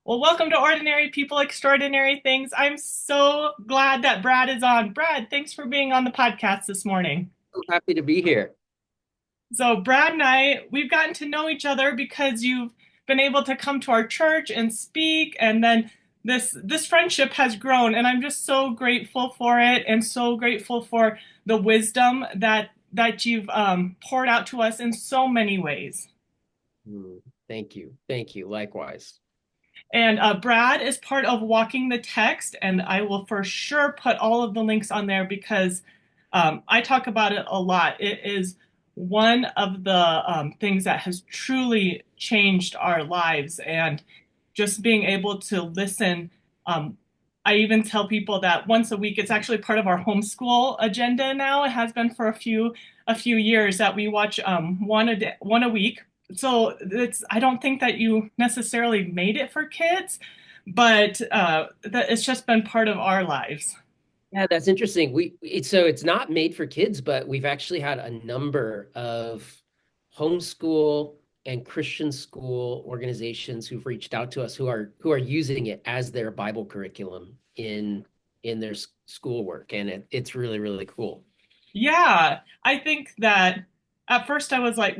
Well, welcome to Ordinary People, Extraordinary Things. I'm so glad that Brad is on. Brad, thanks for being on the podcast this morning. So happy to be here. So, Brad and we've gotten to know each other because you've been able to come to our church and speak, and then this friendship has grown, and I'm just so grateful for it, and so grateful for the wisdom that you've poured out to us in so many ways. Mm, Thank you. Thank you. Likewise. And Brad is part of Walking the Text, and I will for sure put all of the links on there because I talk about it a lot. It is one of the things that has truly changed our lives, and just being able to listen. Um, I even tell people that once a week, it's actually part of our homeschool agenda now. It has been for a few years that we watch one a week. So I don't think that you necessarily made it for kids, but that it's just been part of our lives. Yeah, that's interesting. It's not made for kids, but we've actually had a number of homeschool and Christian school organizations who've reached out to us who are using it as their Bible curriculum in their schoolwork, and it's really really cool. Yeah, I think that at first I was like,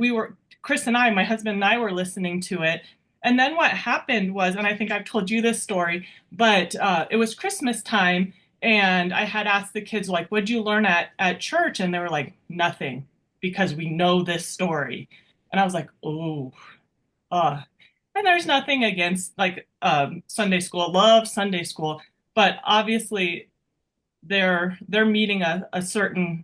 Chris and I, my husband and I were listening to it. And then what happened was, and I think I've told you this story, but it was Christmas time. And I had asked the kids, like, what'd you learn at church? And they were like, nothing, because we know this story. And I was like, oh, uh, and there's nothing against like Sunday school, love Sunday school, but obviously they're meeting a certain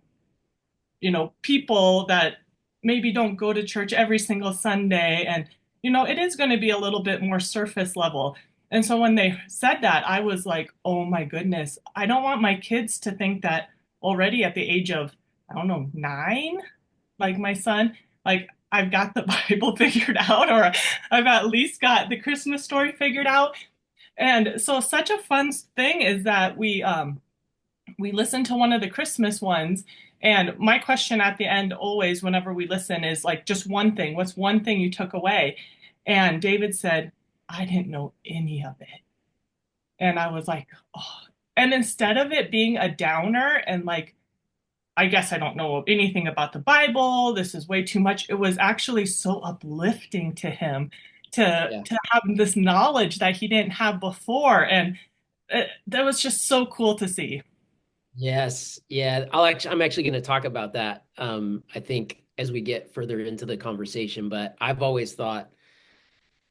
people that maybe don't go to church every single Sunday. And, it is going to be a little bit more surface level. And so when they said that, I was like, oh my goodness, I don't want my kids to think that already at the age of, I don't know, 9, like my son, like I've got the Bible figured out, or I've at least got the Christmas story figured out. And so such a fun thing is that we listen to one of the Christmas ones. And my question at the end, always, whenever we listen, is like, just one thing. What's one thing you took away? And David said, I didn't know any of it. And I was like, oh. And instead of it being a downer and like, I guess I don't know anything about the Bible, this is way too much, it was actually so uplifting to him Yeah. to have this knowledge that he didn't have before. And that was just so cool to see. Yes. Yeah. I'm actually going to talk about that. I think as we get further into the conversation, but I've always thought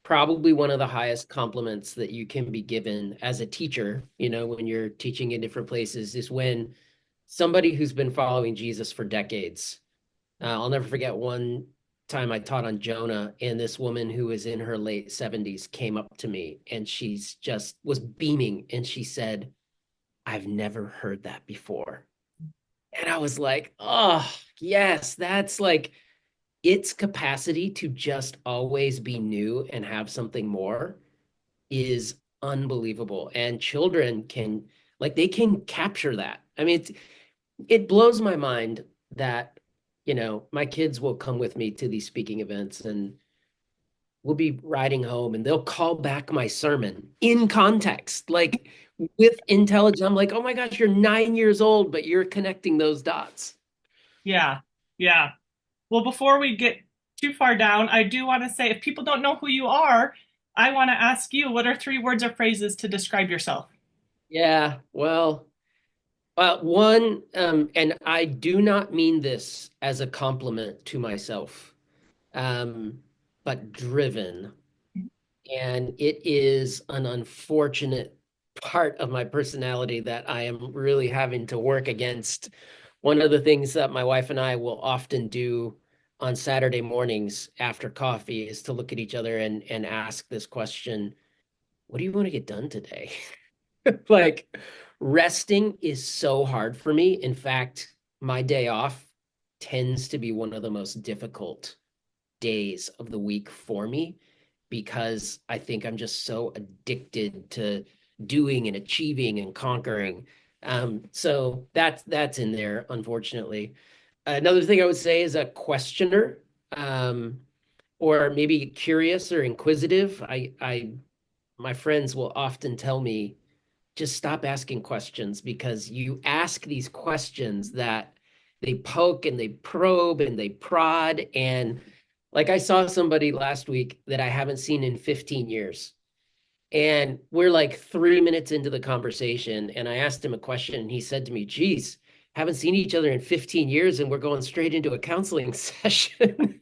probably one of the highest compliments that you can be given as a teacher, when you're teaching in different places, is when somebody who's been following Jesus for decades. I'll never forget one time I taught on Jonah, and this woman who was in her late 70s came up to me and she's just was beaming and she said, I've never heard that before. And I was like, oh, yes, that's like its capacity to just always be new and have something more is unbelievable. And children can, like, they can capture that. I mean, it blows my mind that, my kids will come with me to these speaking events and we'll be riding home and they'll call back my sermon in context, like with intelligence. I'm like, oh my gosh, you're 9 years old, but you're connecting those dots. Yeah, yeah. Well, before we get too far down, I do want to say if people don't know who you are, I want to ask you what are 3 words or phrases to describe yourself? Yeah, well, one, and I do not mean this as a compliment to myself, um, but driven. And it is an unfortunate part of my personality that I am really having to work against. One of the things that my wife and I will often do on Saturday mornings after coffee is to look at each other and ask this question, what do you want to get done today? Like, resting is so hard for me. In fact, my day off tends to be one of the most difficult days of the week for me because I think I'm just so addicted to doing and achieving and conquering. So that's in there, unfortunately. Another thing I would say is a questioner, um, or maybe curious or inquisitive. I my friends will often tell me, just stop asking questions because you ask these questions that they poke and they probe and they prod. And like I saw somebody last week that I haven't seen in 15 years. And we're like 3 minutes into the conversation. And I asked him a question and he said to me, geez, haven't seen each other in 15 years and we're going straight into a counseling session.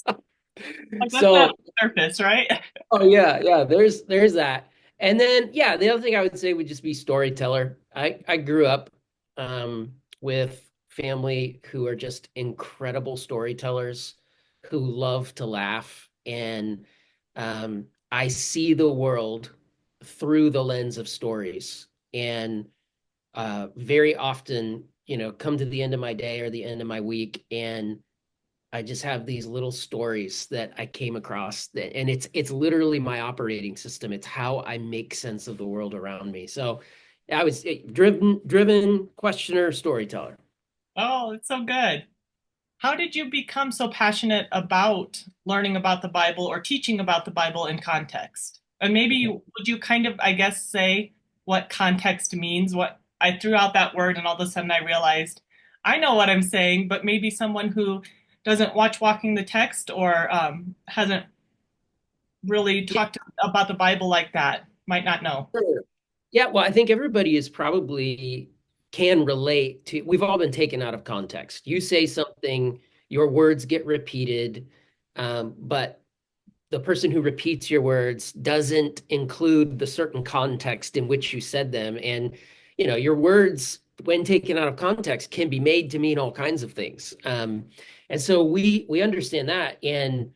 Like that's not So the surface, right? oh yeah, yeah. There's that. And then yeah, the other thing I would say would just be storyteller. I grew up with family who are just incredible storytellers who love to laugh. And I see the world through the lens of stories. And very often, come to the end of my day or the end of my week, and I just have these little stories that I came across that, and it's literally my operating system. It's how I make sense of the world around me. So I was driven questioner, storyteller. Oh, it's so good. How did you become so passionate about learning about the Bible or teaching about the Bible in context? And maybe would you kind of, I guess, say what context means? What I threw out that word and all of a sudden I realized I know what I'm saying, but maybe someone who doesn't watch Walking the Text or hasn't really Yeah, talked about the Bible like that might not know. sure. Yeah, well, I think everybody is probably can relate to, we've all been taken out of context. You say something, your words get repeated, but the person who repeats your words doesn't include the certain context in which you said them. And, your words, when taken out of context, can be made to mean all kinds of things. And so we understand that. And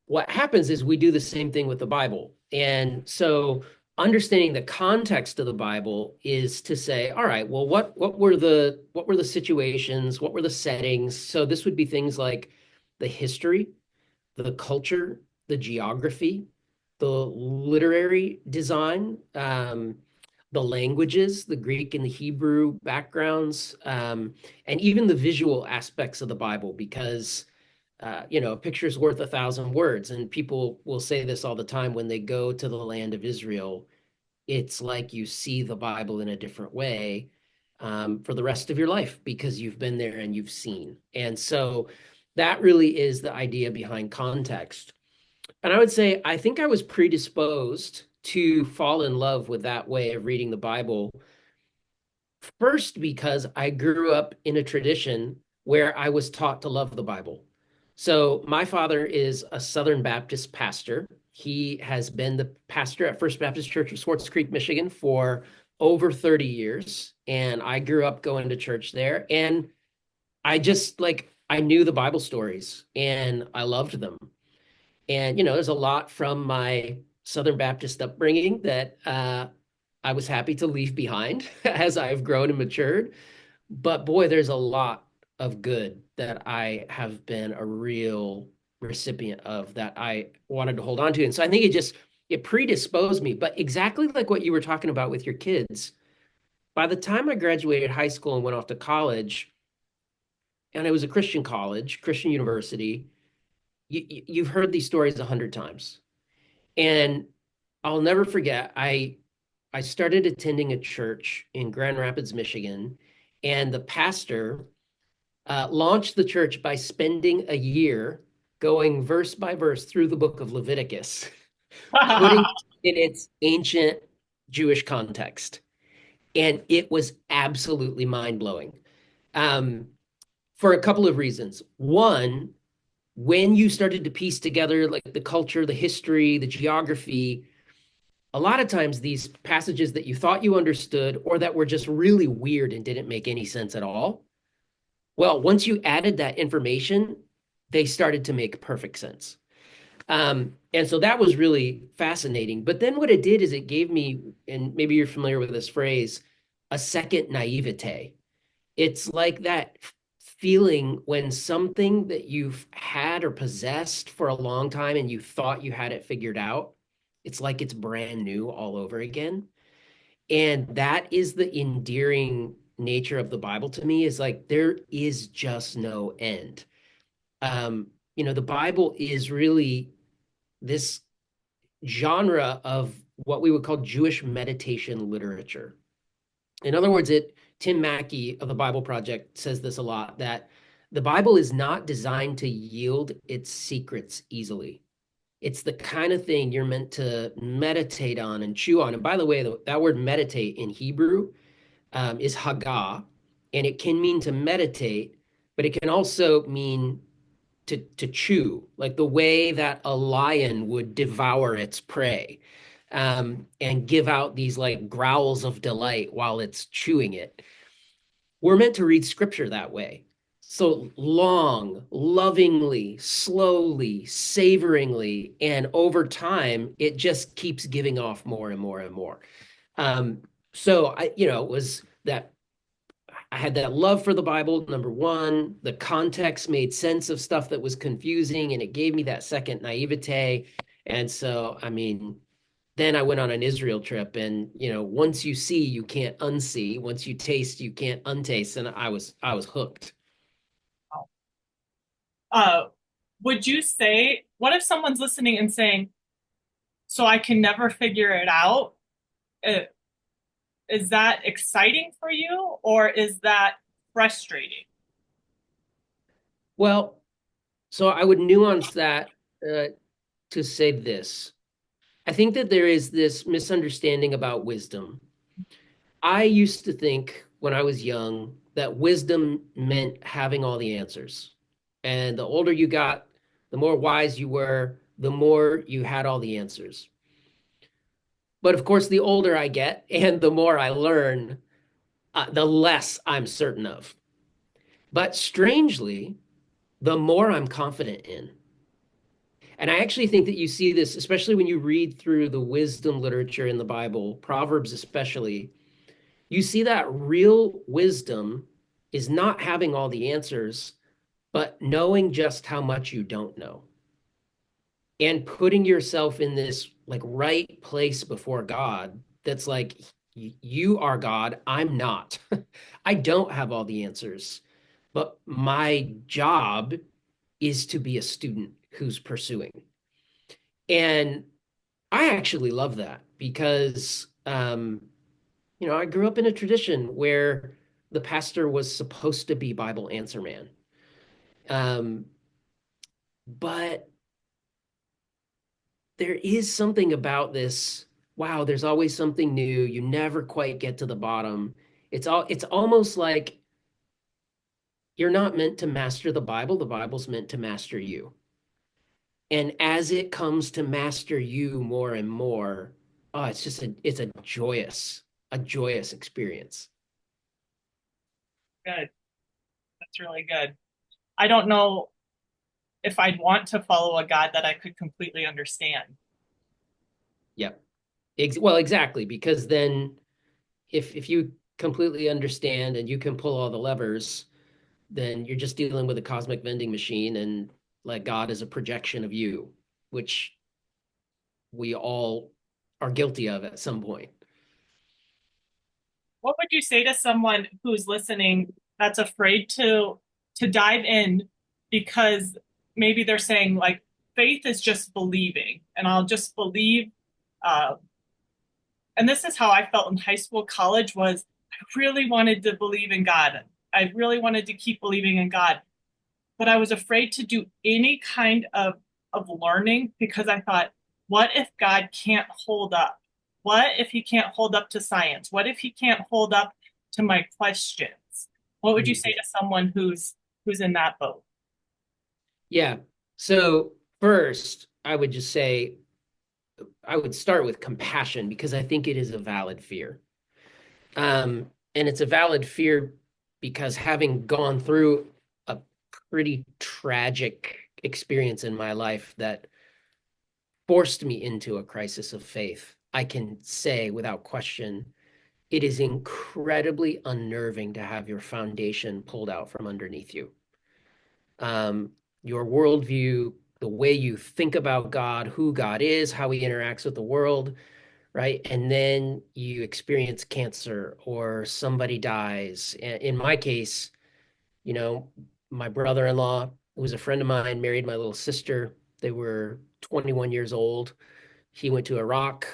what happens is we do the same thing with the Bible. And so understanding the context of the Bible is to say, all right, well, what were the situations, what were the settings? So this would be things like the history, the culture, the geography, the literary design, the languages, the Greek and the Hebrew backgrounds, and even the visual aspects of the Bible, because a picture is worth 1,000 words. And people will say this all the time when they go to the land of Israel. It's like you see the Bible in a different way for the rest of your life because you've been there and you've seen. And so that really is the idea behind context. And I would say, I think I was predisposed to fall in love with that way of reading the Bible. First, because I grew up in a tradition where I was taught to love the Bible. So my father is a Southern Baptist pastor. He has been the pastor at First Baptist Church of Swartz Creek, Michigan for over 30 years. And I grew up going to church there. And I just I knew the Bible stories and I loved them. And, there's a lot from my Southern Baptist upbringing that I was happy to leave behind as I've grown and matured. But boy, there's a lot of good that I have been a real recipient of that I wanted to hold on to. And so I think it predisposed me. But exactly like what you were talking about with your kids, by the time I graduated high school and went off to college, and it was a Christian college, Christian university, you've heard these stories 100 times. And I'll never forget, I started attending a church in Grand Rapids, Michigan, and the pastor launched the church by spending a year going verse by verse through the book of Leviticus, putting it in its ancient Jewish context. And it was absolutely mind-blowing um, for a couple of reasons. One, when you started to piece together like the culture, the history, the geography, a lot of times these passages that you thought you understood or that were just really weird and didn't make any sense at all, well, once you added that information, they started to make perfect sense. And so that was really fascinating. But then what it did is it gave me, and maybe you're familiar with this phrase, a second naivete. It's like that feeling when something that you've had or possessed for a long time and you thought you had it figured out, it's like it's brand new all over again. And that is the endearing nature of the Bible to me, is like there is just no end. The Bible is really this. genre of what we would call Jewish meditation literature. In other words, Tim Mackey of the Bible Project says this a lot, that the Bible is not designed to yield its secrets easily. It's the kind of thing you're meant to meditate on and chew on. And by the way, that word meditate in Hebrew is Haggah, and it can mean to meditate, but it can also mean to chew, like the way that a lion would devour its prey, and give out these like growls of delight while it's chewing it. We're meant to read scripture that way. So long, lovingly, slowly, savoringly, and over time, it just keeps giving off more and more and more. Um, so it was that I had that love for the Bible, number one. The context made sense of stuff that was confusing, and it gave me that second naivete. And so, I mean, then I went on an Israel trip, and once you see, you can't unsee. Once you taste, you can't untaste. And I was hooked. Uh, would you say, what if someone's listening and saying, so I can never figure it out? Uh, Is that exciting for you or is that frustrating? Well, so I would nuance that uh, to say this. I think that there is this misunderstanding about wisdom. I used to think when I was young that wisdom meant having all the answers. And the older you got, the more wise you were, the more you had all the answers. But of course, the older I get and the more I learn, the less I'm certain of. But strangely, the more I'm confident in. And I actually think that you see this, especially when you read through the wisdom literature in the Bible, Proverbs especially, you see that real wisdom is not having all the answers, but knowing just how much you don't know and putting yourself in this like right place before God that's like, you are God, I'm not. I don't have all the answers, but my job is to be a student who's pursuing. And I actually love that because, I grew up in a tradition where the pastor was supposed to be Bible answer man. Um, but there is something about this. Wow, there's always something new. You never quite get to the bottom. It's almost like you're not meant to master the Bible's meant to master you. And as it comes to master you more and more, oh, it's a joyous experience. Good. That's really good. I don't know if I'd want to follow a God that I could completely understand. Yep. Well, exactly, because then if you completely understand and you can pull all the levers, then you're just dealing with a cosmic vending machine, and like God is a projection of you, which we all are guilty of at some point. What would you say to someone who's listening that's afraid to dive in because maybe they're saying like faith is just believing and I'll just believe uh, and this is how I felt in high school, college was I really wanted to believe in God. I really wanted to keep believing in God, but I was afraid to do any kind of learning because I thought, what if God can't hold up? What if he can't hold up to science? What if he can't hold up to my questions? What would you say Mhm. to someone who's in that boat? Yeah. So first, I would just say I would start with compassion because I think it is a valid fear. And it's a valid fear because having gone through a pretty tragic experience in my life that forced me into a crisis of faith, I can say without question, it is incredibly unnerving to have your foundation pulled out from underneath you. Um, your worldview, the way you think about God, who God is, how he interacts with the world, right? And then you experience cancer or somebody dies. In my case, you know, my brother-in-law, who was a friend of mine, married my little sister. They were 21 years old. He went to Iraq,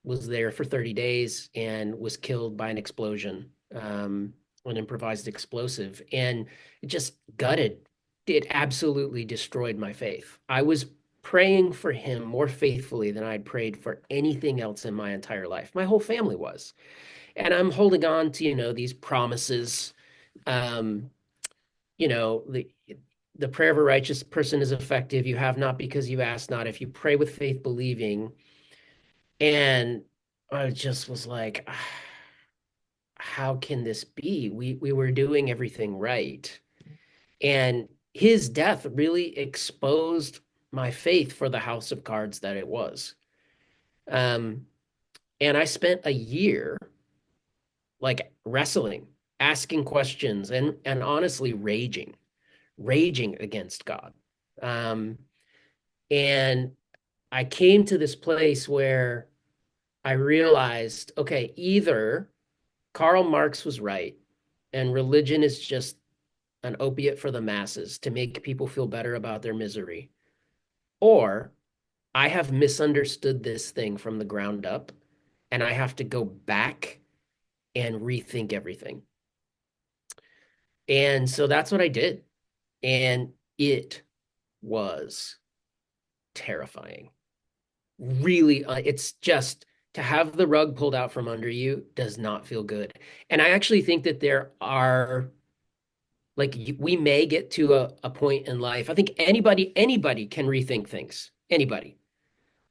was there for 30 days, and was killed by an explosion, an improvised explosive. And it just gutted. It absolutely destroyed my faith. I was praying for him more faithfully than I'd prayed for anything else in my entire life. My whole family was. And I'm holding on to, these promises. Um, you know, the prayer of a righteous person is effective. You have not because you ask not. If you pray with faith, believing. And I just was like, how can this be? We were doing everything right. And his death really exposed my faith for the house of cards that it was. Um, and I spent a year like wrestling, asking questions, and honestly raging against God. Um, and I came to this place where I realized, okay, either Karl Marx was right and religion is just an opiate for the masses to make people feel better about their misery, or I have misunderstood this thing from the ground up and I have to go back and rethink everything. And so that's what I did. And it was terrifying. Really, it's just to have the rug pulled out from under you does not feel good. And I actually think that there are like we may get to a point in life. I think anybody can rethink things. Anybody.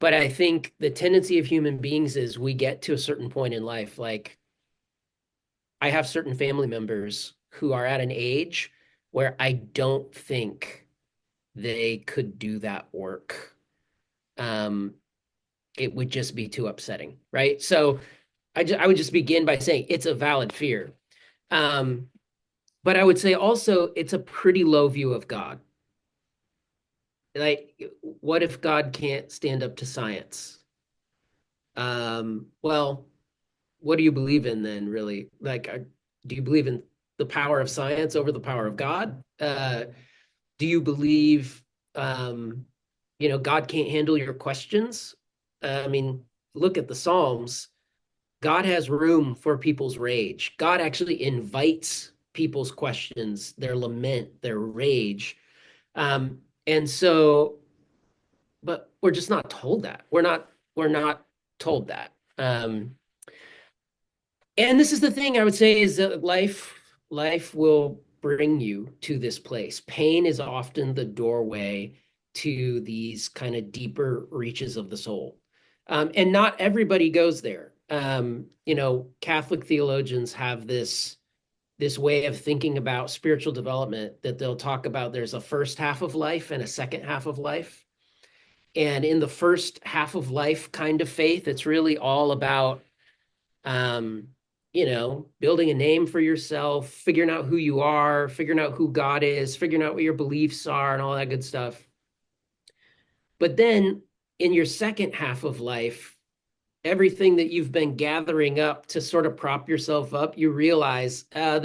But I think the tendency of human beings is we get to a certain point in life. Like I have certain family members who are at an age where I don't think they could do that work. Um, it would just be too upsetting, right? So I would just begin by saying it's a valid fear. Um, but I would say also it's a pretty low view of God. Like, what if God can't stand up to science? Well, what do you believe in then, really? Like, do you believe in the power of science over the power of God? Do you believe, um, God can't handle your questions? I mean, look at the Psalms. God has room for people's rage. God actually invites people's questions, their lament, their rage. And so, but we're just not told that. We're not told that. And this is the thing I would say is that life will bring you to this place. Pain is often the doorway to these kind of deeper reaches of the soul. And not everybody goes there. Catholic theologians have this way of thinking about spiritual development that they'll talk about there's a first half of life and a second half of life. And in the first half of life kind of faith, it's really all about um, building a name for yourself, figuring out who you are, figuring out who God is, figuring out what your beliefs are, and all that good stuff. But then in your second half of life, everything that you've been gathering up to sort of prop yourself up, you realize I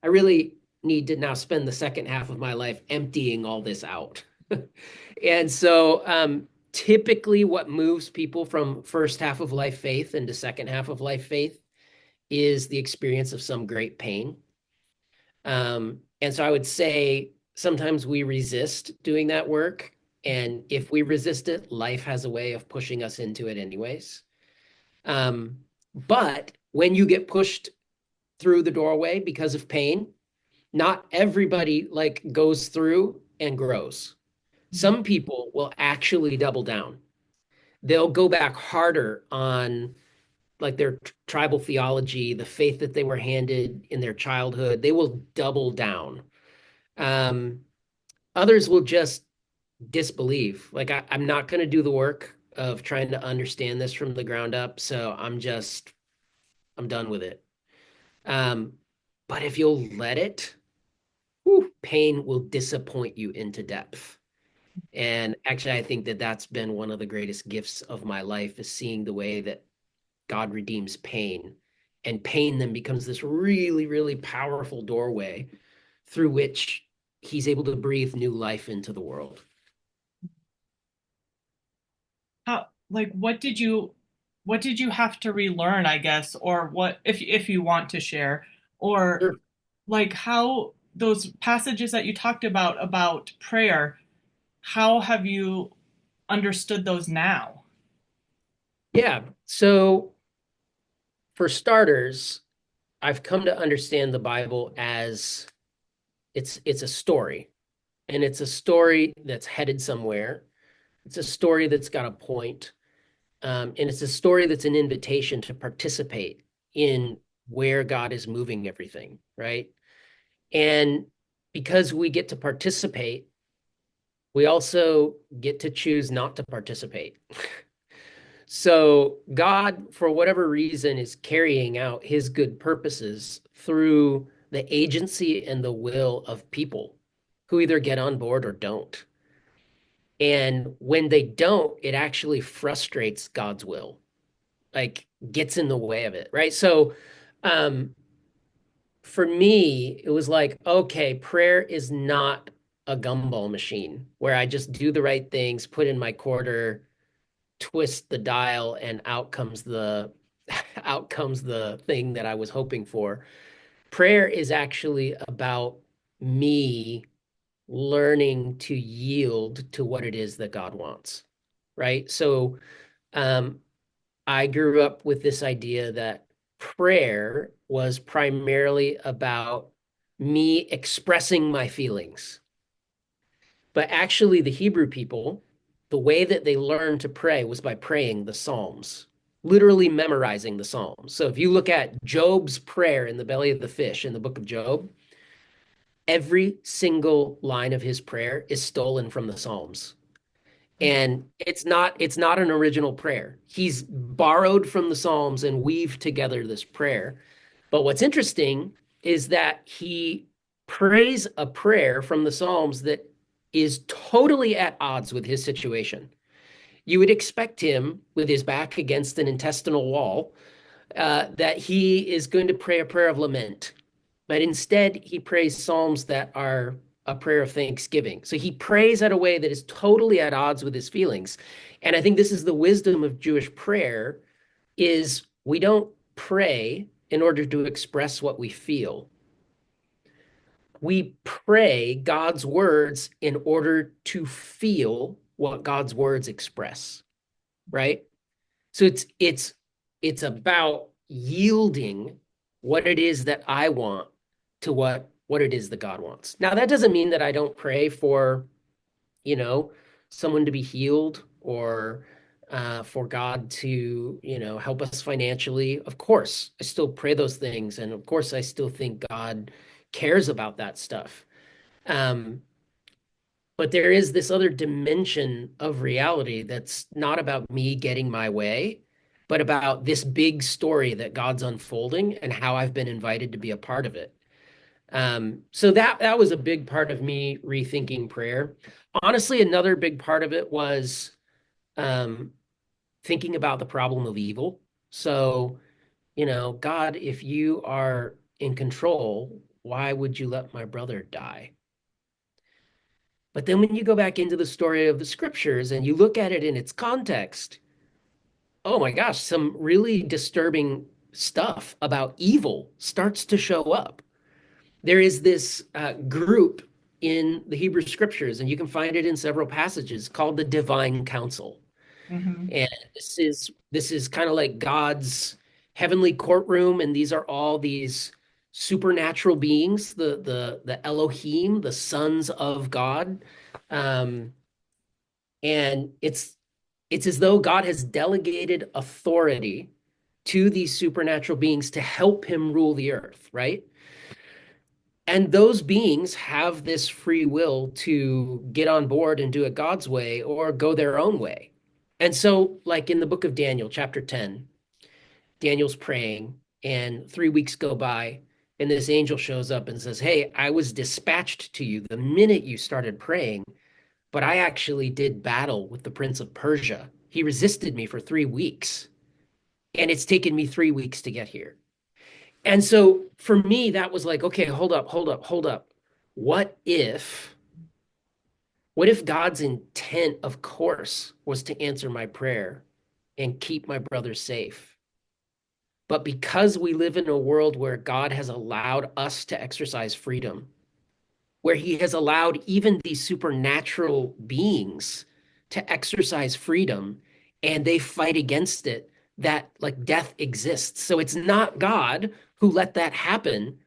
really need to now spend the second half of my life emptying all this out. And so typically what moves people from first half of life faith into second half of life faith is the experience of some great pain. And so I would say sometimes we resist doing that work. And if we resist it, life has a way of pushing us into it anyways. But when you get pushed through the doorway because of pain, not everybody like goes through and grows. Some people will actually double down. They'll go back harder on like their tribal theology, the faith that they were handed in their childhood. They will double down. Um, Others will just disbelieve. Like I'm not going to do the work of trying to understand this from the ground up, so I'm done with it. Um, but if you'll let it, pain will disappoint you into depth. And actually, I think that that's been one of the greatest gifts of my life is seeing the way that God redeems pain. And pain then becomes this really, really powerful doorway through which he's able to breathe new life into the world. How like what did you have to relearn, I guess, or what if you want to share, or Sure. like how those passages that you talked about prayer, how have you understood those now? Yeah. So for starters, I've come to understand the Bible as it's a story, and it's a story that's headed somewhere. It's a story that's got a point, and it's a story that's an invitation to participate in where God is moving everything, right? And because we get to participate, we also get to choose not to participate. So God, for whatever reason, is carrying out his good purposes through the agency and the will of people who either get on board or don't. And when they don't, it actually frustrates God's will, like gets in the way of it, right? So um for me, it was like, okay, prayer is not a gumball machine where I just do the right things, put in my quarter, twist the dial, and out comes the out comes the thing that I was hoping for. Prayer is actually about me learning to yield to what it is that God wants, right? So um, I grew up with this idea that prayer was primarily about me expressing my feelings. But actually, the Hebrew people, the way that they learned to pray was by praying the Psalms, literally memorizing the Psalms. So if you look at Job's prayer in the belly of the fish in the book of Job, every single line of his prayer is stolen from the Psalms. And it's not an original prayer. He's borrowed from the Psalms and weaved together this prayer. But what's interesting is that he prays a prayer from the Psalms that is totally at odds with his situation. You would expect him, with his back against an intestinal wall, that he is going to pray a prayer of lament. But instead, he prays psalms that are a prayer of thanksgiving. So he prays at a way that is totally at odds with his feelings. And I think this is the wisdom of Jewish prayer is we don't pray in order to express what we feel. We pray God's words in order to feel what God's words express, right? So it's about yielding what it is that I want to what it is that God wants. Now that doesn't mean that I don't pray for, you know, someone to be healed or for God to, help us financially. Of course, I still pray those things, and of course, I still think God cares about that stuff. Um, but there is this other dimension of reality that's not about me getting my way, but about this big story that God's unfolding and how I've been invited to be a part of it. So that was a big part of me rethinking prayer. Honestly, another big part of it was um, thinking about the problem of evil. So, God, if you are in control, why would you let my brother die? But then when you go back into the story of the scriptures and you look at it in its context, oh my gosh, some really disturbing stuff about evil starts to show up. There is this group in the Hebrew scriptures, and you can find it in several passages, called the Divine Council. Hmm. And this is kind of like God's heavenly courtroom, and these are all these supernatural beings, the Elohim, the sons of God. Um, and it's as though God has delegated authority to these supernatural beings to help him rule the earth, right? And those beings have this free will to get on board and do it God's way or go their own way. And so, like in the book of Daniel, chapter 10, Daniel's praying, and 3 weeks go by, and this angel shows up and says, "Hey, I was dispatched to you the minute you started praying, but I actually did battle with the prince of Persia. He resisted me for 3 weeks, and it's taken me 3 weeks to get here." And so for me, that was like, okay, hold up, hold up, hold up. What if, what if God's intent, of course, was to answer my prayer? and keep my brother safe. But because we live in a world where God has allowed us to exercise freedom, where he has allowed even these supernatural beings to exercise freedom and they fight against it, that like death exists. So it's not God who let that happen.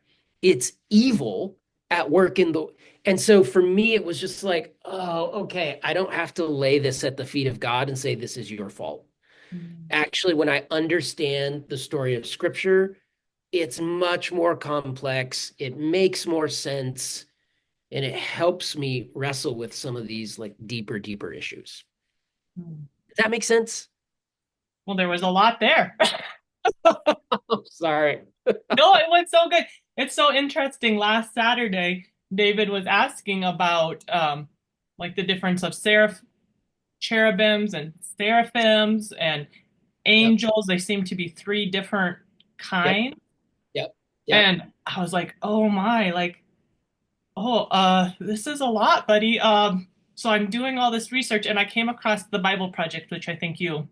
It's evil at work in the, and so for me it was just like, oh, okay, I don't have to lay this at the feet of God and say this is your fault. Mm. Actually, when I understand the story of scripture, it's much more complex. It makes more sense and it helps me wrestle with some of these like deeper issues. Mm. Does that make sense? Well, there was a lot there. I'm sorry. No, it was so good. It's so interesting. Last Saturday, David was asking about like the difference of cherubims and seraphims and Yep. angels. They seem to be three different Yep. kinds. Yep. Yep. And I was like, oh my, like, oh, this is a lot, buddy. So I'm doing all this research and I came across the Bible Project, which I think you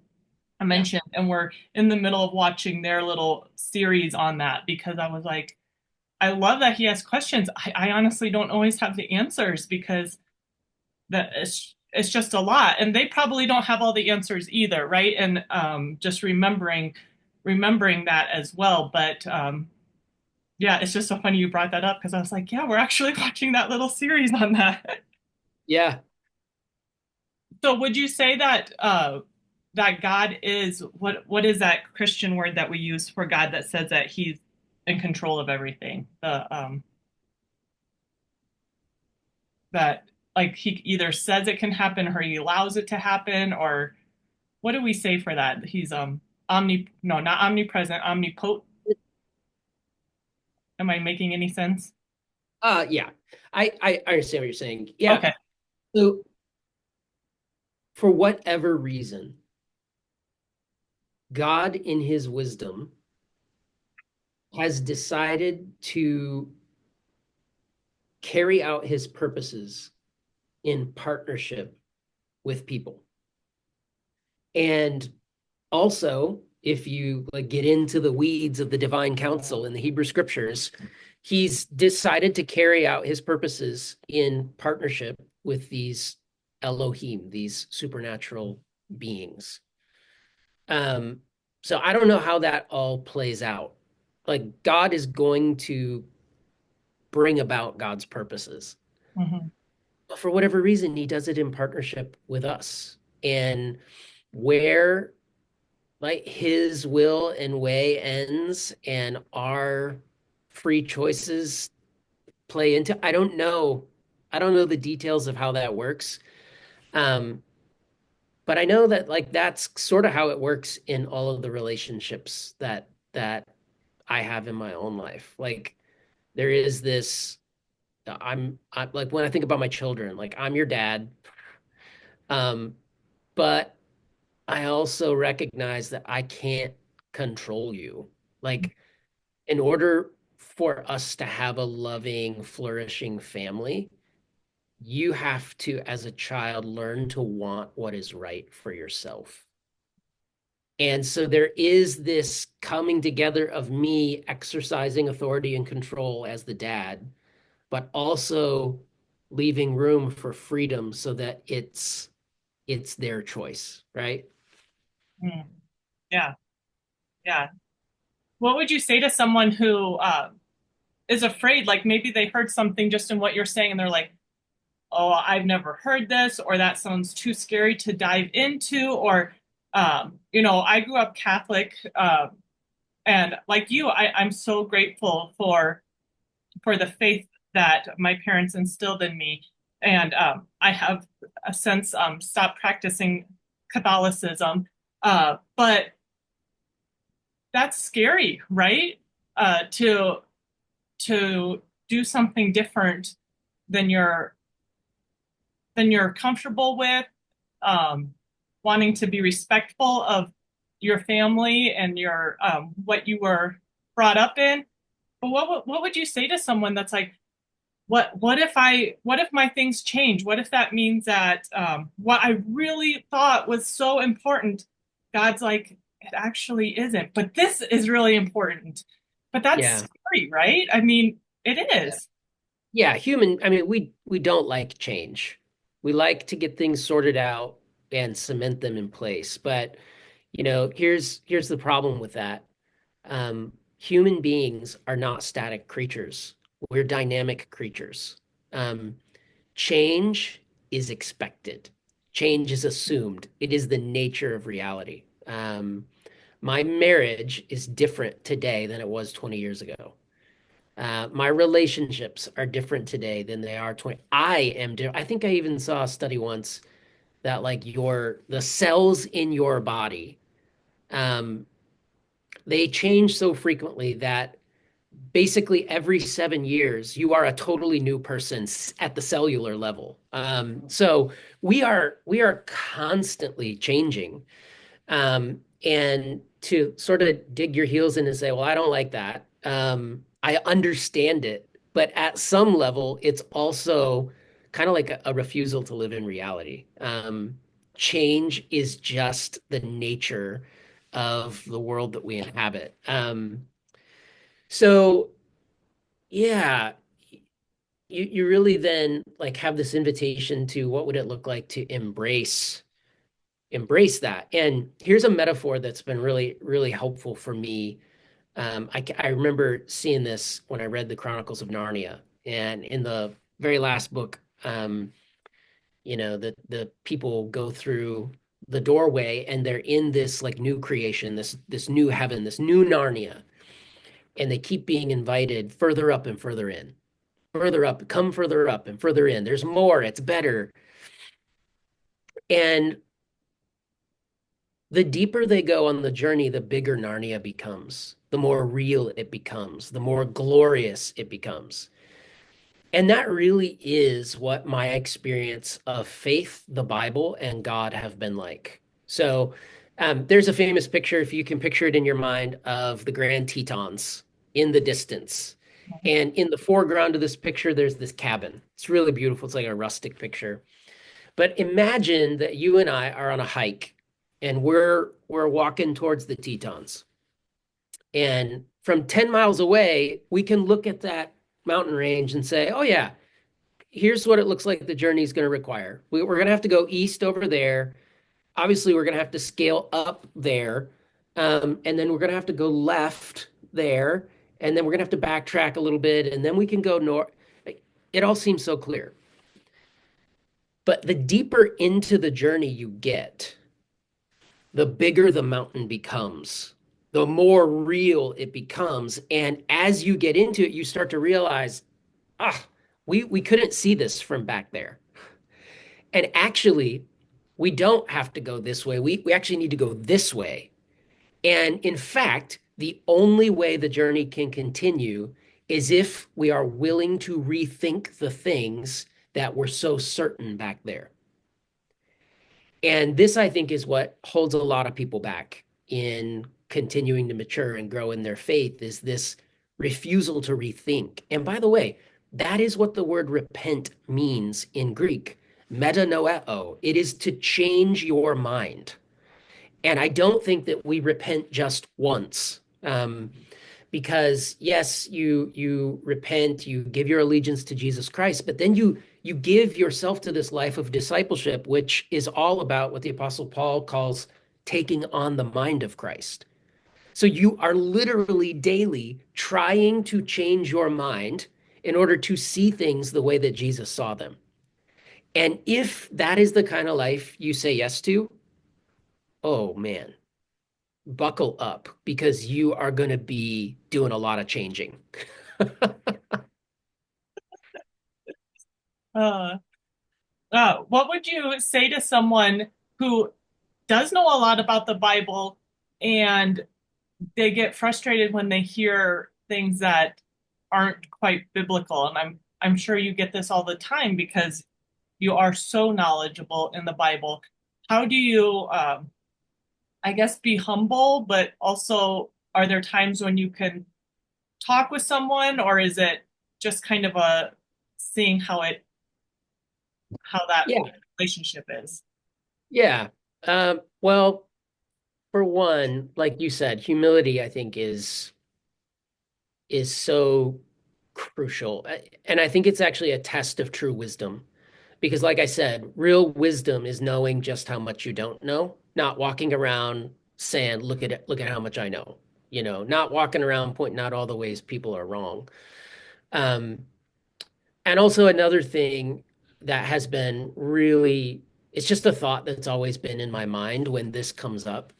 Yeah. mentioned, and we're in the middle of watching their little series on that because I was like, I love that he has questions. I honestly don't always have the answers because it's just a lot, and they probably don't have all the answers either, right? And just remembering that as well. But yeah, it's just so funny you brought that up because I was like, yeah, we're actually watching that little series on that. Yeah. So would you say that that God is what is that Christian word that we use for God that says that he's in control of everything? The that like he either says it can happen or he allows it to happen, or what do we say for that? He's no, not omnipresent, omnipotent. Am I making any sense? Yeah. I understand what you're saying. Yeah. Okay. So for whatever reason, God in his wisdom has decided to carry out his purposes in partnership with people. And also, if you like get into the weeds of the divine counsel in the Hebrew scriptures, he's decided to carry out his purposes in partnership with these Elohim, these supernatural beings. Um, so I don't know how that all plays out. Like God is going to bring about God's purposes. Hmm. But for whatever reason, he does it in partnership with us. And where like his will and way ends and our free choices play into, I don't know the details of how that works. um but I know that like that's sort of how it works in all of the relationships that I have in my own life. Like there is this, I like when I think about my children, like I'm your dad, um but I also recognize that I can't control you. Like in order for us to have a loving, flourishing family, you have to, as a child, learn to want what is right for yourself. And so there is this coming together of me exercising authority and control as the dad, but also leaving room for freedom so that it's their choice, right? Mm. Yeah, yeah. What would you say to someone who is afraid, like maybe they heard something just in what you're saying and they're like, oh, I've never heard this, or that sounds too scary to dive into, or, I grew up Catholic, and like you, I'm so grateful for the faith that my parents instilled in me. And I have a since stopped practicing Catholicism. But that's scary, right? To do something different than you're comfortable with, um, wanting to be respectful of your family and your what you were brought up in. But what would you say to someone that's like, what if my things change? What if that means that what I really thought was so important God's like, it actually isn't. But this is really important. But that's Yeah. scary, right? I mean, it is. Yeah, I mean, we don't like change. We like to get things sorted out and cement them in place. But, here's the problem with that. Human beings are not static creatures. We're dynamic creatures. Um, Change is expected. Change is assumed. It is the nature of reality. My marriage is different today than it was 20 years ago. My relationships are different today than they are 20. I think I even saw a study once that like the cells in your body, um, they change so frequently that basically every 7 years you are a totally new person at the cellular level. So we are constantly changing. And to sort of dig your heels in and say, well, I don't like that. I understand it, but at some level, it's also kind of like a refusal to live in reality. Change is just the nature of the world that we inhabit. So yeah, you really then like have this invitation to what would it look like to embrace that. And here's a metaphor that's been really, really helpful for me. I remember seeing this when I read the Chronicles of Narnia, and in the very last book, the people go through the doorway and they're in this like new creation, this new heaven, this new Narnia, and they keep being invited further up and further in, further up, come further up and further in. There's more, it's better. And the deeper they go on the journey, the bigger Narnia becomes, the more real it becomes, the more glorious it becomes. And that really is what my experience of faith, the Bible, and God have been like. So there's a famous picture, if you can picture it in your mind, of the Grand Tetons in the distance. And in the foreground of this picture, there's this cabin. It's really beautiful. It's like a rustic picture. But imagine that you and I are on a hike and we're walking towards the Tetons. And from 10 miles away, we can look at that mountain range and say, oh, yeah, here's what it looks like the journey is going to require. We're going to have to go east over there. Obviously, we're going to have to scale up there. And then we're going to have to go left there. And then we're going to have to backtrack a little bit. And then we can go north. It all seems so clear. But the deeper into the journey you get, the bigger the mountain becomes, the more real it becomes. And as you get into it, you start to realize, ah, we couldn't see this from back there. And actually, we don't have to go this way. We actually need to go this way. And in fact, the only way the journey can continue is if we are willing to rethink the things that were so certain back there. And this, I think, is what holds a lot of people back in continuing to mature and grow in their faith is this refusal to rethink. And by the way, that is what the word repent means in Greek, metanoeo. It is to change your mind. And I don't think that we repent just once. Because yes, you repent, you give your allegiance to Jesus Christ, but then you give yourself to this life of discipleship, which is all about what the Apostle Paul calls taking on the mind of Christ. So you are literally daily trying to change your mind in order to see things the way that Jesus saw them. And if that is the kind of life you say yes to, oh man, buckle up because you are going to be doing a lot of changing. Uh, what would you say to someone who does know a lot about the Bible and they get frustrated when they hear things that aren't quite biblical? And I'm sure you get this all the time because you are so knowledgeable in the Bible. How do you, I guess, be humble, but also are there times when you can talk with someone, or is it just kind of a seeing how that Yeah, relationship is? yeah. Well, for one, like you said, humility, I think, is so crucial. And I think it's actually a test of true wisdom. Because like I said, real wisdom is knowing just how much you don't know, not walking around saying, look at it, look at how much I know. Not walking around pointing out all the ways people are wrong. Um, and also another thing that has been really, it's just a thought that's always been in my mind when this comes up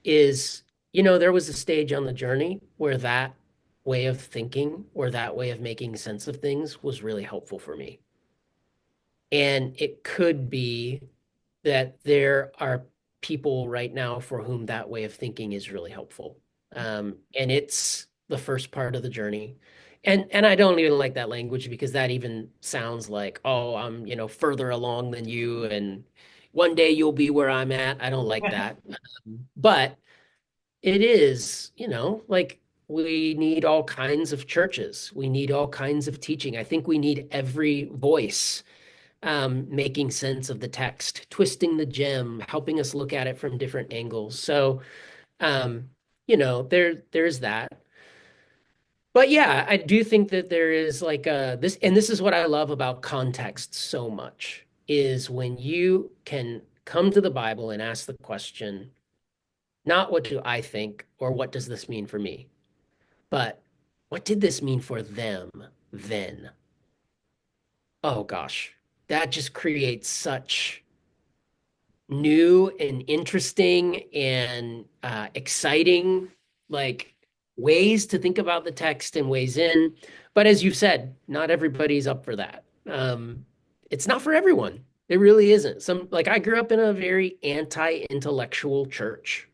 is, there was a stage on the journey where that way of thinking or that way of making sense of things was really helpful for me. And it could be that there are people right now for whom that way of thinking is really helpful. And it's the first part of the journey. And I don't even like that language because that even sounds like, oh, I'm, further along than you, and one day you'll be where I'm at. I don't like that. But it is, like we need all kinds of churches. We need all kinds of teaching. I think we need every voice making sense of the text, twisting the gem, helping us look at it from different angles. So, there's that. But yeah, I do think that there is like this, and this is what I love about context so much, is when you can come to the Bible and ask the question, not what do I think or what does this mean for me, but what did this mean for them then? Oh gosh, that just creates such new and interesting and exciting like ways to think about the text and ways in. But as you've said, not everybody's up for that. It's not for everyone. It really isn't. Some like I grew up in a very anti-intellectual church.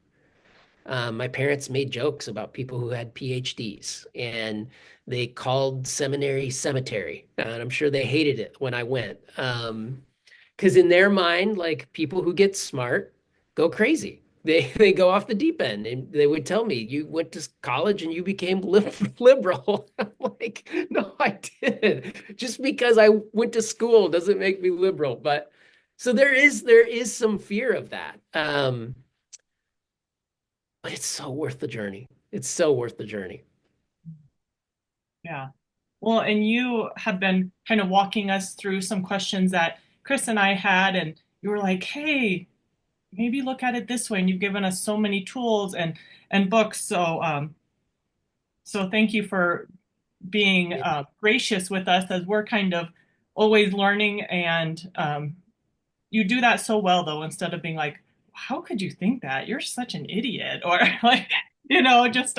My parents made jokes about people who had PhDs, and they called seminary cemetery. And I'm sure they hated it when I went. Because in their mind, like people who get smart go crazy. They go off the deep end, and they would tell me, "You went to college and you became liberal." I'm like, "No, I didn't. Just because I went to school doesn't make me liberal." But so there is some fear of that. But it's so worth the journey. It's so worth the journey. Yeah. Well, and you have been kind of walking us through some questions that Chris and I had, and you were like, hey, maybe look at it this way. And you've given us so many tools and books. So thank you for being Yeah, gracious with us as we're kind of always learning. And you do that so well, though, instead of being like, how could you think that? You're such an idiot. Or like, just,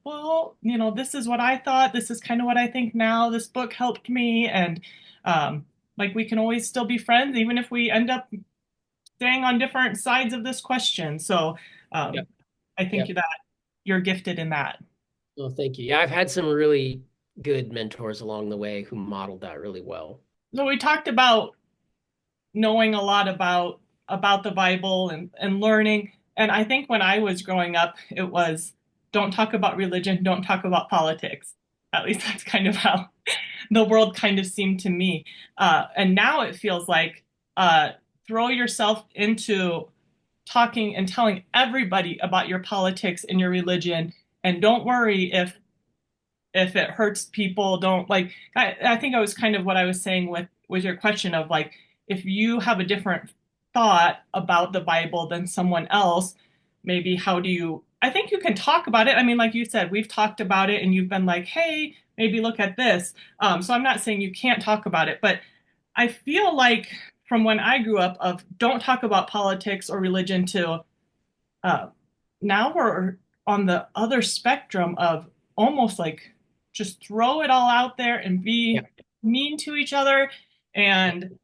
well, this is what I thought. This is kind of what I think now. This book helped me. And like, we can always still be friends, even if we end up staying on different sides of this question. So yep, um, I think yep. that you're gifted in that. Well, thank you. Yeah, I've had some really good mentors along the way who modeled that really well. So we talked about knowing a lot about the Bible and learning. And I think when I was growing up, it was don't talk about religion, don't talk about politics. At least that's kind of how the world kind of seemed to me. And now it feels like uh, throw yourself into talking and telling everybody about your politics and your religion. And don't worry if it hurts people. Don't like I think I was kind of what I was saying with your question of like if you have a different thought about the Bible than someone else, maybe how do you I think you can talk about it. I mean, like you said, we've talked about it and you've been like, hey, maybe look at this. So I'm not saying you can't talk about it, but I feel like from when I grew up of don't talk about politics or religion to uh, now we're on the other spectrum of almost like just throw it all out there and Yeah, be mean to each other. yeah. And,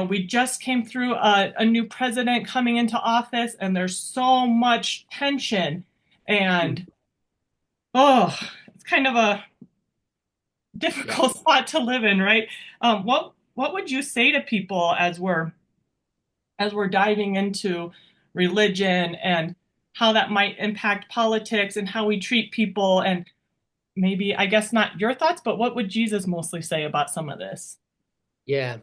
we just came through a new president coming into office, and there's so much tension. Mm, And, oh, it's kind of a yeah. difficult spot to live in, right? What would you say to people as we're diving into religion and how that might impact politics and how we treat people and maybe I guess not your thoughts, but what would Jesus mostly say about some of this? Yeah.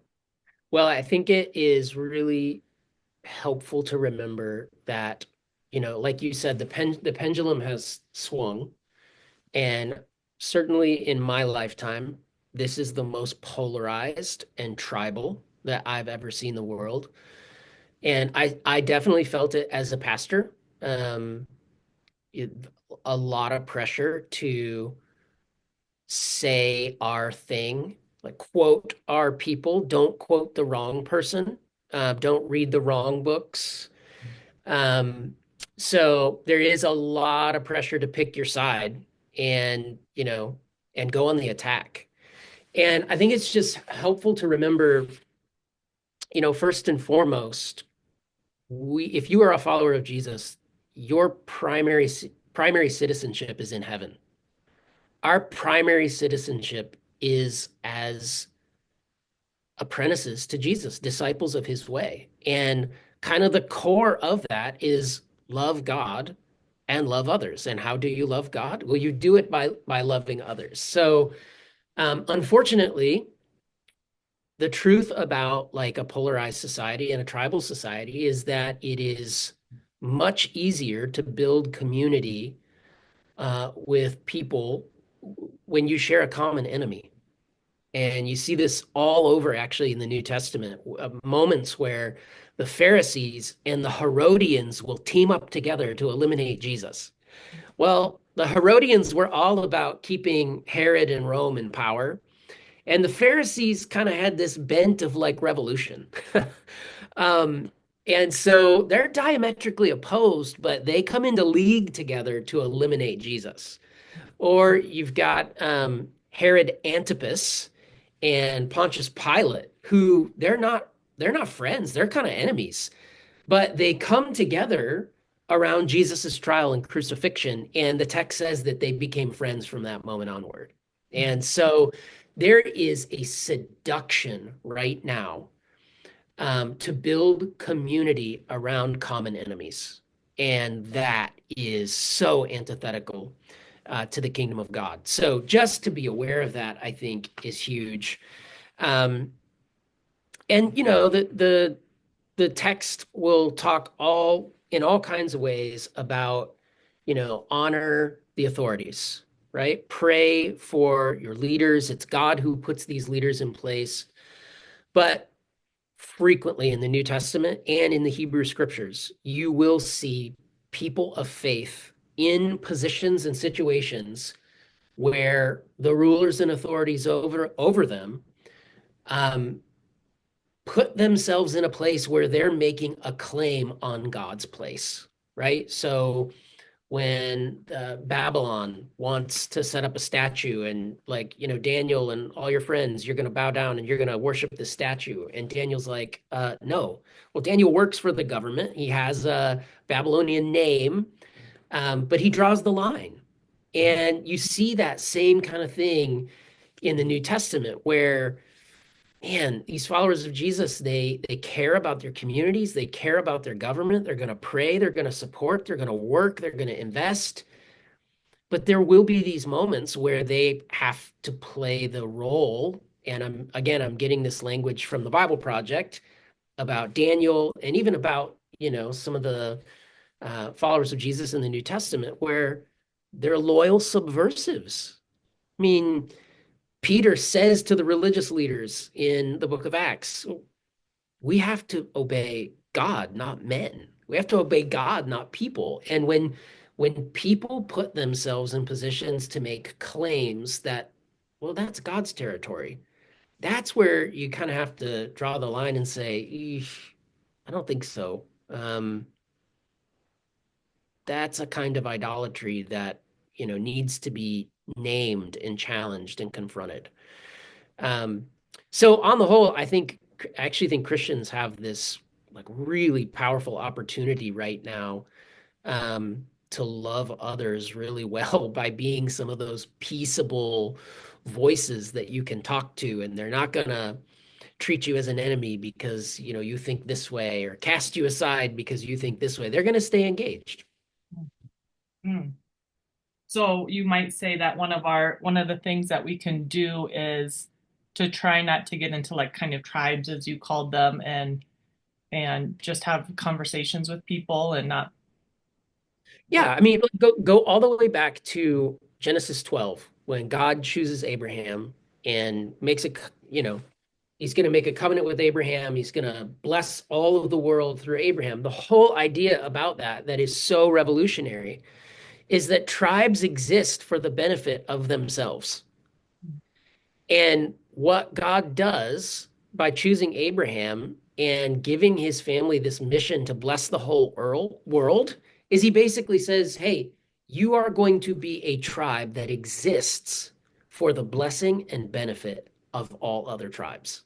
Well, I think it is really helpful to remember that like you said, the pendulum has swung, and certainly in my lifetime, this is the most polarized and tribal that I've ever seen the world. And I definitely felt it as a pastor. Um, it, a lot of pressure to say our thing, like quote our people, don't quote the wrong person, don't read the wrong books. Um, so there is a lot of pressure to pick your side and, and go on the attack. And I think it's just helpful to remember, first and foremost, if you are a follower of Jesus, your primary citizenship is in heaven. Our primary citizenship is as apprentices to Jesus, disciples of his way. And kind of the core of that is love God and love others. And how do you love God? Well, you do it by loving others. So, unfortunately, the truth about like a polarized society and a tribal society is that it is much easier to build community with people when you share a common enemy. And you see this all over actually in the New Testament, moments where the Pharisees and the Herodians will team up together to eliminate Jesus. Well, the Herodians were all about keeping Herod and Rome in power. And the Pharisees kind of had this bent of like revolution. um, and so they're diametrically opposed, but they come into league together to eliminate Jesus. Or you've got Herod Antipas and Pontius Pilate, who they're not friends, they're kind of enemies, but they come together around Jesus's trial and crucifixion, and the text says that they became friends from that moment onward. And so there is a seduction right now to build community around common enemies. And that is so antithetical to the kingdom of God. So just to be aware of that, I think, is huge. Um, and the text will talk all in all kinds of ways about, honor the authorities, right? Pray for your leaders. It's God who puts these leaders in place. But frequently in the New Testament and in the Hebrew scriptures, you will see people of faith in positions and situations where the rulers and authorities over them um, put themselves in a place where they're making a claim on God's place, right? So when Babylon wants to set up a statue and like, Daniel and all your friends, you're going to bow down and you're going to worship this statue. And Daniel's like, no. Well, Daniel works for the government. He has a Babylonian name, but he draws the line. And you see that same kind of thing in the New Testament where, man, these followers of Jesus, they care about their communities, they care about their government, they're going to pray, they're going to support, they're going to work, they're going to invest. But there will be these moments where they have to play the role. And I'm getting this language from the Bible Project about Daniel and even about, some of the followers of Jesus in the New Testament where they're loyal subversives. I mean, Peter says to the religious leaders in the book of Acts, we have to obey God, not men. We have to obey God, not people. And when people put themselves in positions to make claims that, well, that's God's territory, that's where you kind of have to draw the line and say, I don't think so. That's a kind of idolatry that, needs to be named and challenged and confronted. Um, so on the whole, I actually think Christians have this like really powerful opportunity right now to love others really well by being some of those peaceable voices that you can talk to, and they're not gonna treat you as an enemy because you think this way or cast you aside because you think this way. They're gonna stay engaged. Mm. So you might say that one of the things that we can do is to try not to get into like kind of tribes as you called them and just have conversations with people and not Yeah, I mean, go all the way back to Genesis 12 when God chooses Abraham and makes he's going to make a covenant with Abraham. He's going to bless all of the world through Abraham. The whole idea about that is so revolutionary is that tribes exist for the benefit of themselves. And what God does by choosing Abraham and giving his family this mission to bless the whole world is he basically says, hey, you are going to be a tribe that exists for the blessing and benefit of all other tribes.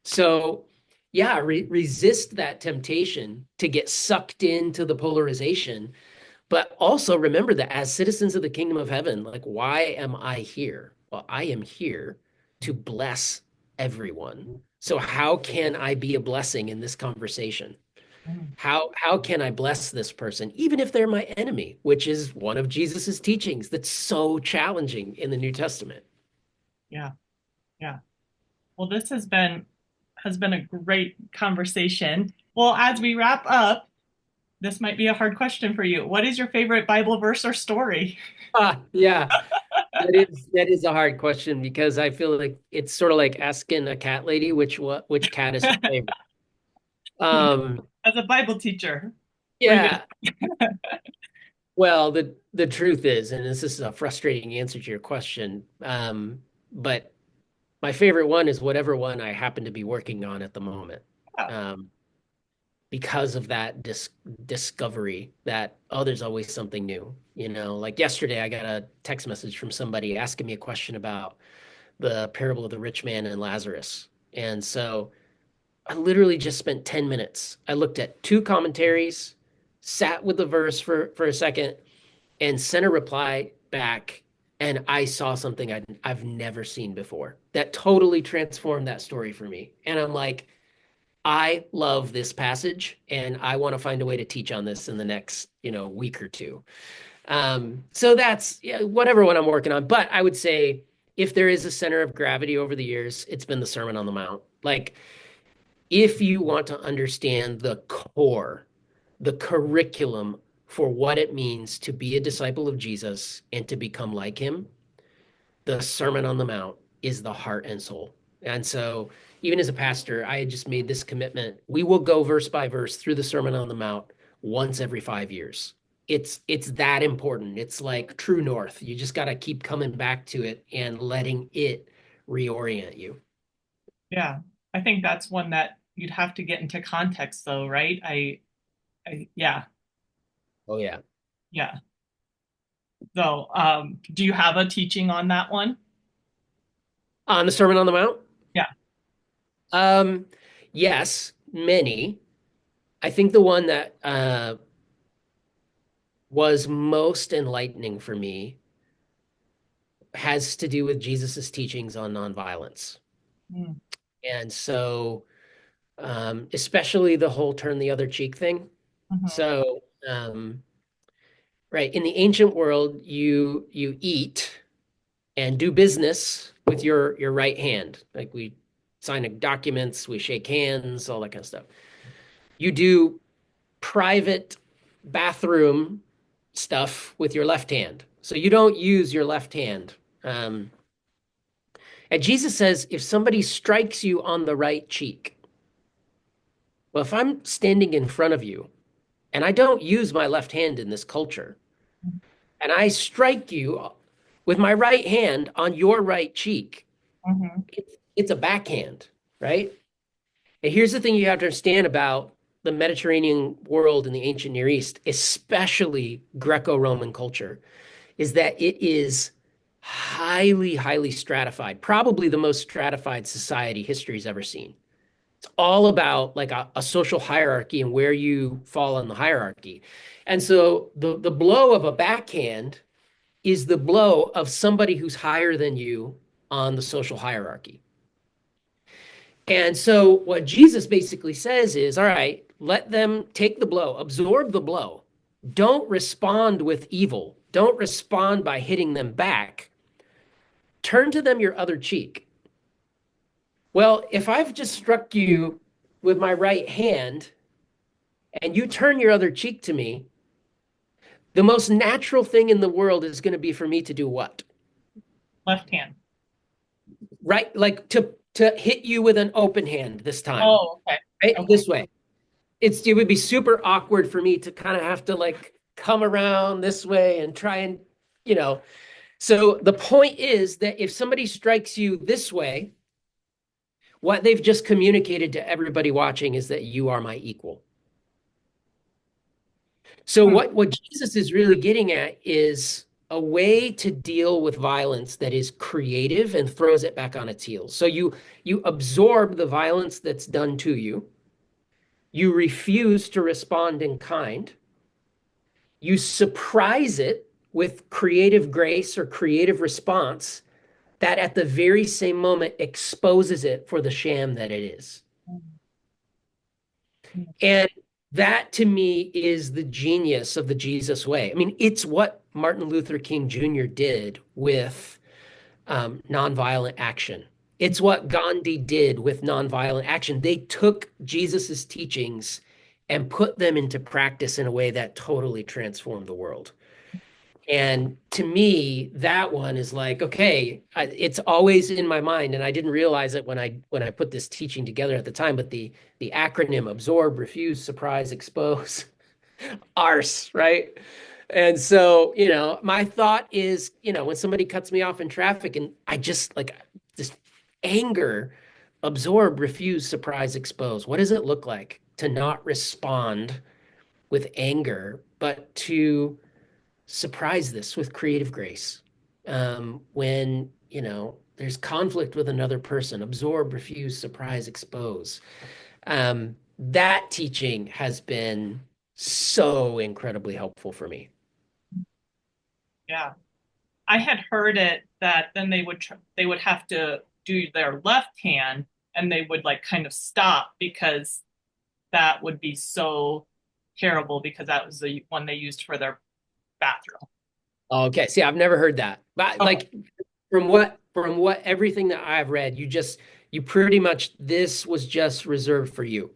So, yeah, resist that temptation to get sucked into the polarization, but also remember that as citizens of the kingdom of heaven, like, why am I here? Well, I am here to bless everyone. So how can I be a blessing in this conversation? Mm. How can I bless this person, even if they're my enemy, which is one of Jesus's teachings that's so challenging in the New Testament. Yeah, yeah. Well, this has been a great conversation. Well, as we wrap up, this might be a hard question for you. What is your favorite Bible verse or story? Yeah, that is a hard question because I feel like it's sort of like asking a cat lady which cat is her favorite. Um, As a Bible teacher, what do you yeah. Well, the truth is, and this is a frustrating answer to your question, but my favorite one is whatever one I happen to be working on at the moment, think? um, because of that discovery that oh, there's always something new. Like yesterday, I got a text message from somebody asking me a question about the parable of the rich man and Lazarus, and so I literally just spent 10 minutes. I looked at two commentaries, sat with the verse for a second and sent a reply back, and I saw something I've never seen before that totally transformed that story for me. And I'm like, I love this passage, and I want to find a way to teach on this in the next, week or two. So that's, yeah, whatever one I'm working on. But I would say if there is a center of gravity over the years, it's been the Sermon on the Mount. Like, if you want to understand the core, the curriculum for what it means to be a disciple of Jesus and to become like him, the Sermon on the Mount is the heart and soul. And so, even as a pastor, I had just made this commitment. We will go verse by verse through the Sermon on the Mount once every 5 years. It's that important. It's like true north. You just got to keep coming back to it and letting it reorient you. Yeah, I think that's one that you'd have to get into context, though, right? Yeah, Oh yeah. yeah. So, do you have a teaching on that one? On the Sermon on the Mount? Yeah. Um, yes, many. I think the one that was most enlightening for me has to do with Jesus's teachings on nonviolence. Mm-hmm. And so, especially the whole turn the other cheek thing. So, right, in the ancient world, you eat and do business with your right hand. Like we sign documents, we shake hands, all that kind of stuff. You do private bathroom stuff with your left hand. So you don't use your left hand. Um, and Jesus says, if somebody strikes you on the right cheek, well, if I'm standing in front of you and I don't use my left hand in this culture, and I strike you with my right hand on your right cheek, Mm-hmm. it's a backhand, right? And here's the thing you have to understand about the Mediterranean world in the ancient Near East, especially Greco-Roman culture, is that it is highly, highly stratified, probably the most stratified society history's ever seen. It's all about like a social hierarchy and where you fall on the hierarchy. And so the blow of a backhand is the blow of somebody who's higher than you on the social hierarchy. And so what Jesus basically says is, all right, let them take the blow, absorb the blow. Don't respond with evil. Don't respond by hitting them back. Turn to them your other cheek. Well, if I've just struck you with my right hand and you turn your other cheek to me, The most natural thing in the world is going to be for me to do what? Left hand. Right? Like to hit you with an open hand this time, Oh, okay. right? Okay. This way. It would be super awkward for me to kind of have to like come around this way and try and, you know. So the point is that if somebody strikes you this way, what they've just communicated to everybody watching is that you are my equal. So Hmm. what Jesus is really getting at is a way to deal with violence that is creative and throws it back on its heels. So you absorb the violence that's done to you. You refuse to respond in kind. You surprise it with creative grace or creative response that at the very same moment exposes it for the sham that it is. And that to me is the genius of the Jesus way. I mean, it's what Martin Luther King Jr. did with nonviolent action. It's what Gandhi did with nonviolent action. They took Jesus's teachings and put them into practice in a way that totally transformed the world. And to me, that one is like, okay, it's always in my mind, and I didn't realize it when I put this teaching together at the time. But the acronym absorb, refuse, surprise, expose, arse, right? And so, my thought is, when somebody cuts me off in traffic, and I just like this anger, absorb, refuse, surprise, expose. What does it look like to not respond with anger, but to surprise this with creative grace. When, there's conflict with another person, absorb, refuse, surprise, expose. That teaching has been so incredibly helpful for me. Yeah. I had heard it that then they would have to do their left hand and they would like kind of stop because that would be so terrible because that was the one they used for their bathroom. Okay, see, I've never heard that. But Okay. like from what everything that I've read, you pretty much this was just reserved for you.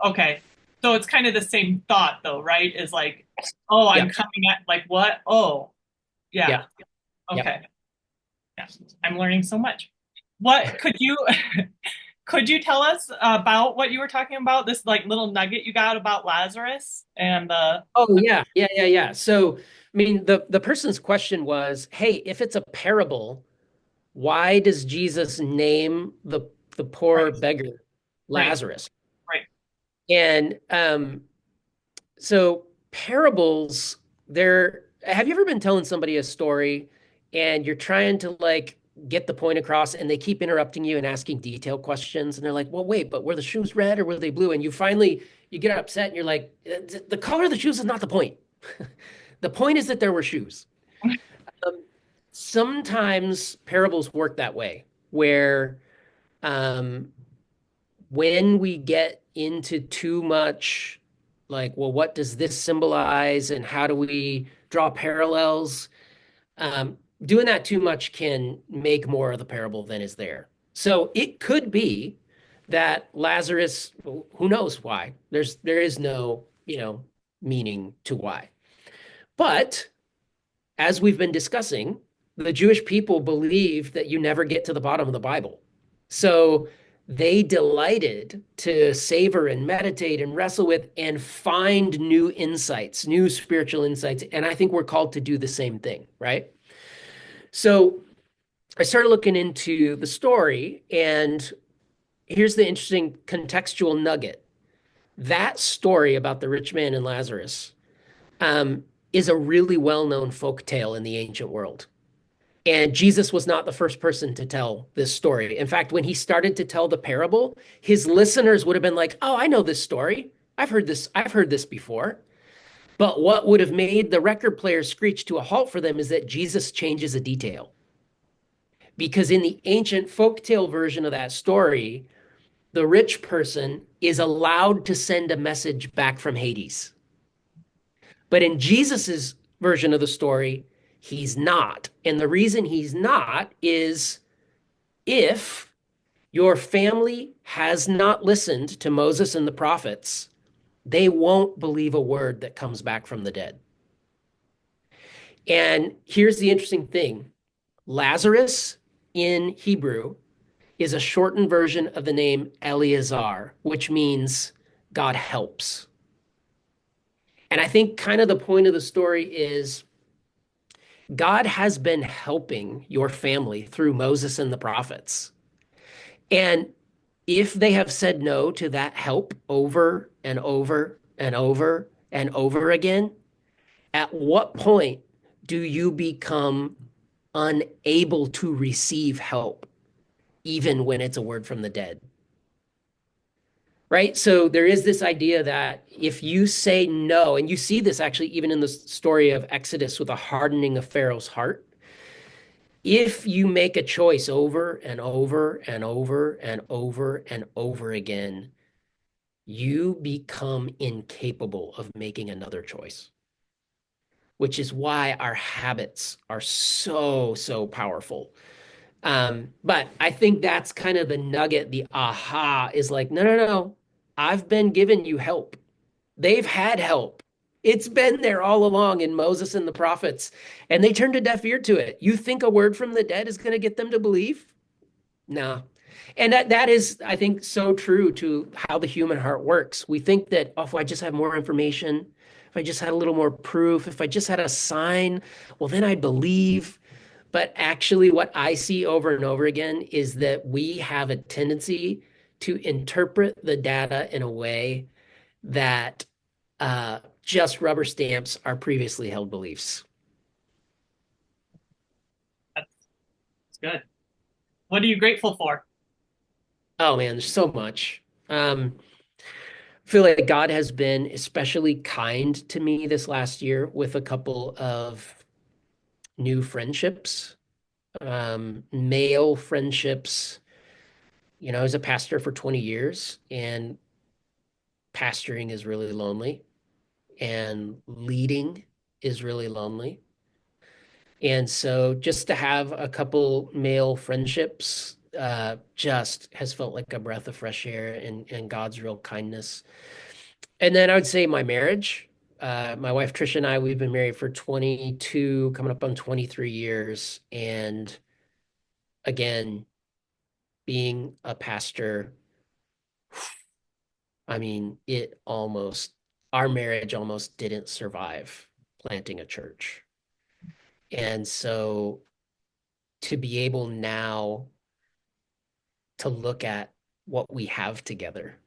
Okay. So it's kind of the same thought though, right? Is like, oh, I'm Yep, coming at like what? Oh, yeah. yep, yep. Okay. Yeah. I'm learning so much. What could you could you tell us about what you were talking about? This like little nugget you got about Lazarus and Oh yeah, yeah, yeah, yeah. So, I mean, the person's question was, "Hey, if it's a parable, why does Jesus name the poor right, beggar right, Lazarus?" right. And so parables, they're have you ever been telling somebody a story and you're trying to like get the point across and they keep interrupting you and asking detailed questions and they're like, "Well, wait, but were the shoes red or were they blue?" And you get upset and you're like, "The color of the shoes is not the point. The point is that there were shoes." Um, Sometimes parables work that way, where um, when we get into too much, like, well, what does this symbolize and how do we draw parallels? Doing that too much can make more of the parable than is there. So it could be that Lazarus, who knows why? There is no, meaning to why. But as we've been discussing, the Jewish people believe that you never get to the bottom of the Bible. So they delighted to savor and meditate and wrestle with and find new insights, new spiritual insights. And I think we're called to do the same thing, right? So I started looking into the story, and here's the interesting contextual nugget. That story about the rich man and Lazarus um, is a really well-known folk tale in the ancient world. And Jesus was not the first person to tell this story. In fact, when he started to tell the parable, his listeners would have been like, "Oh, I know this story. I've heard this. I've heard this before." But what would have made the record player screech to a halt for them is that Jesus changes a detail. Because in the ancient folktale version of that story, the rich person is allowed to send a message back from Hades. But in Jesus's version of the story, he's not. And the reason he's not is if your family has not listened to Moses and the prophets, they won't believe a word that comes back from the dead. And here's the interesting thing. Lazarus in Hebrew is a shortened version of the name Eleazar, which means God helps. And I think kind of the point of the story is God has been helping your family through Moses and the prophets. And if they have said no to that help over and over and over and over again, at what point do you become unable to receive help, even when it's a word from the dead? Right? So there is this idea that if you say no, and you see this actually even in the story of Exodus with the hardening of Pharaoh's heart, if you make a choice over and over and over and over and over again, you become incapable of making another choice, which is why our habits are so, so powerful. But I think that's kind of the nugget, the aha is like, no, no, no, I've been giving you help. They've had help. It's been there all along in Moses and the prophets, and they turned a deaf ear to it. You think a word from the dead is going to get them to believe? No. And that is, I think, so true to how the human heart works. We think that, oh, if I just have more information, if I just had a little more proof, if I just had a sign, well, then I'd believe. But actually, what I see over and over again is that we have a tendency to interpret the data in a way that just rubber stamps our previously held beliefs. That's good. What are you grateful for? Oh man, there's so much. I feel like God has been especially kind to me this last year with a couple of new friendships, male friendships. You know, I was a pastor for 20 years, and pastoring is really lonely, and leading is really lonely. And so just to have a couple male friendships just has felt like a breath of fresh air and God's real kindness. And then I would say my marriage. My wife Trisha and I, we've been married for 22, coming up on 23 years. And again, being a pastor, I mean, our marriage almost didn't survive planting a church. And so to be able now to look at what we have together.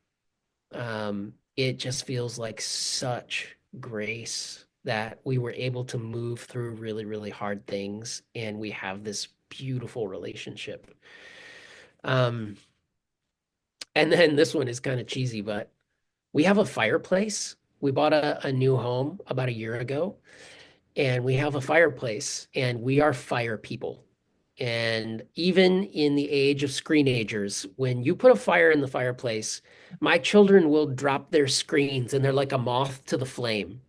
It just feels like such grace that we were able to move through really, really hard things and we have this beautiful relationship. Um, and then this one is kind of cheesy, but we have a fireplace. We bought a new home about a year ago, and we have a fireplace, and we are fire people. And even in the age of screenagers, when you put a fire in the fireplace, my children will drop their screens and they're like a moth to the flame.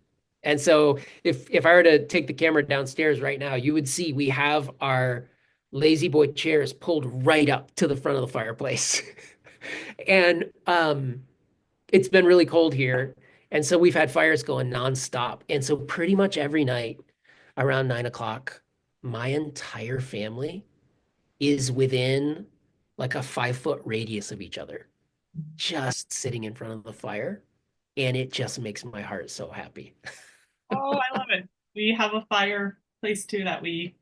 And so if I were to take the camera downstairs right now, you would see we have our lazy boy chairs pulled right up to the front of the fireplace. And it's been really cold here. And so we've had fires going nonstop. And so pretty much every night around 9 o'clock, my entire family is within like a 5 foot radius of each other, just sitting in front of the fire. And it just makes my heart so happy. Oh, I love it. We have a fireplace too that we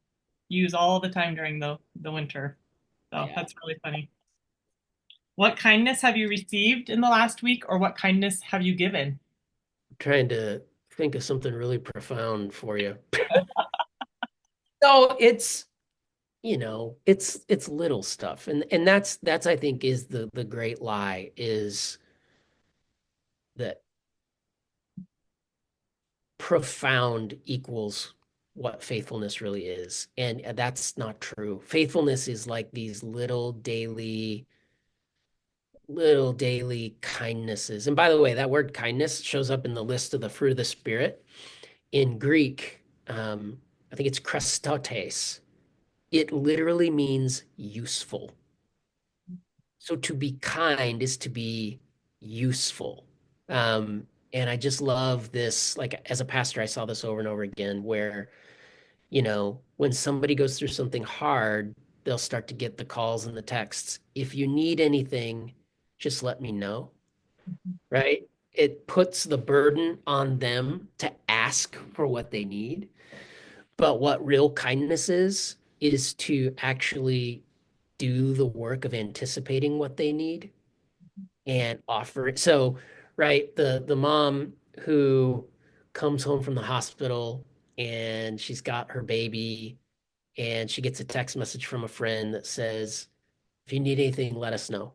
use all the time during the winter. So Yeah. that's really funny. What kindness have you received in the last week, or what kindness have you given? I'm trying to think of something really profound for you. No, it's little stuff. And that's I think is the great lie is that profound equals what faithfulness really is. And that's not true. Faithfulness is like these little daily kindnesses. And by the way, that word kindness shows up in the list of the fruit of the Spirit. In Greek, I think it's Christotes. It literally means useful. So to be kind is to be useful. And I just love this. Like as a pastor, I saw this over and over again where When somebody goes through something hard, they'll start to get the calls and the texts. If you need anything, just let me know, right? It puts the burden on them to ask for what they need. But what real kindness is to actually do the work of anticipating what they need and offer it. So, right, the mom who comes home from the hospital and she's got her baby and she gets a text message from a friend that says, if you need anything, let us know.